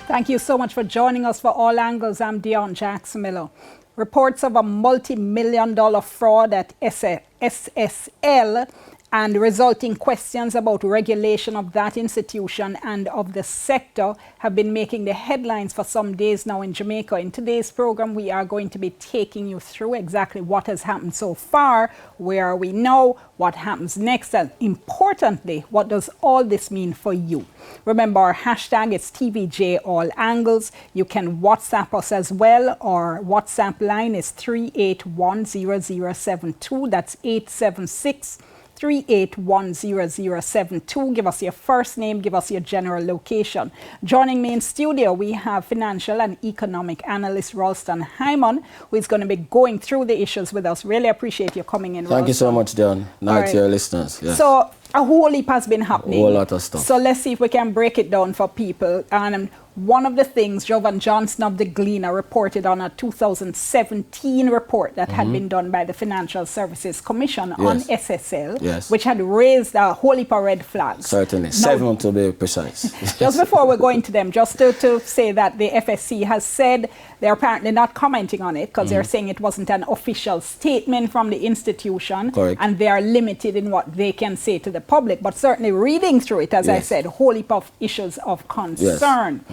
Thank you so much for joining us for All Angles. I'm Dion Jackson Miller. Reports of a multi-million-dollar fraud at SSL and resulting questions about regulation of that institution and of the sector have been making the headlines for some days now in Jamaica. In today's program, we are going to be taking you through exactly what has happened so far, where are we now, what happens next, and importantly, what does all this mean for you? Remember, our hashtag is TVJ All Angles. You can WhatsApp us as well. Our WhatsApp line is 3810072. That's 876-3810072. Give us your first name, give us your general location. Joining me in studio, we have financial and economic analyst Ralston Hyman, who is going to be going through the issues with us. Really appreciate you coming in, Thank Ralston. you so much, Dion. Night to your listeners. Yes. So a whole heap has been happening. A whole lot of stuff. So let's see if we can break it down for people. And one of the things Jovan Johnson of the Gleaner reported on a 2017 report that had been done by the Financial Services Commission on SSL, which had raised a whole heap of red flags. Certainly, now, 7 to be precise. Just before we go into them, just to say that the FSC has said they're apparently not commenting on it because they're saying it wasn't an official statement from the institution. Correct. And they are limited in what they can say to the public. But certainly reading through it, as I said, a whole heap of issues of concern.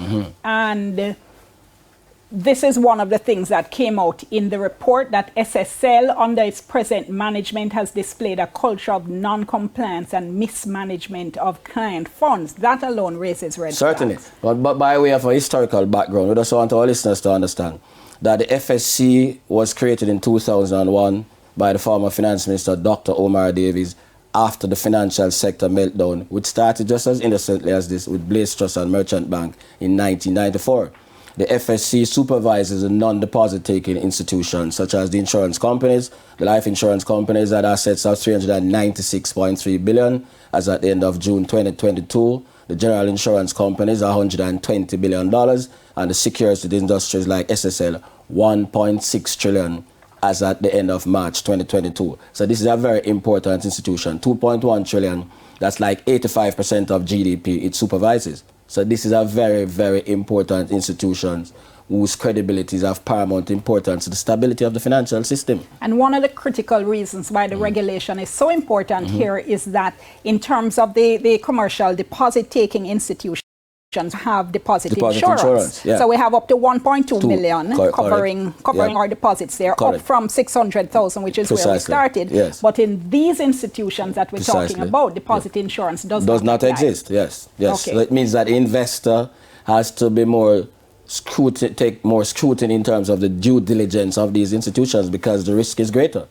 And this is one of the things that came out in the report, that SSL, under its present management, has displayed a culture of non-compliance and mismanagement of client funds. That alone raises red Certainly. flags. But by way of a historical background, we just want our listeners to understand that the FSC was created in 2001 by the former Finance Minister, Dr. Omar Davies, after the financial sector meltdown, which started just as innocently as this with Blaze Trust and Merchant Bank in 1994. The FSC supervises the non-deposit taking institutions such as the insurance companies. The life insurance companies had assets of $396.3 billion as at the end of June 2022. The general insurance companies are $120 billion, and the security industries like SSL, $1.6 trillion. As at the end of March 2022. So this is a very important institution, 2.1 trillion. That's like 85% of GDP it supervises. So this is a very, very important institution whose credibility is of paramount importance to the stability of the financial system. And one of the critical reasons why the regulation is so important here is that in terms of the commercial deposit-taking institutions, have deposit insurance. So we have up to 1.2 million covering our deposits there, up from 600,000, which is where we started. But in these institutions that we're talking about, deposit insurance does not exist. So it means that the investor has to be take more scrutiny in terms of the due diligence of these institutions because the risk is greater.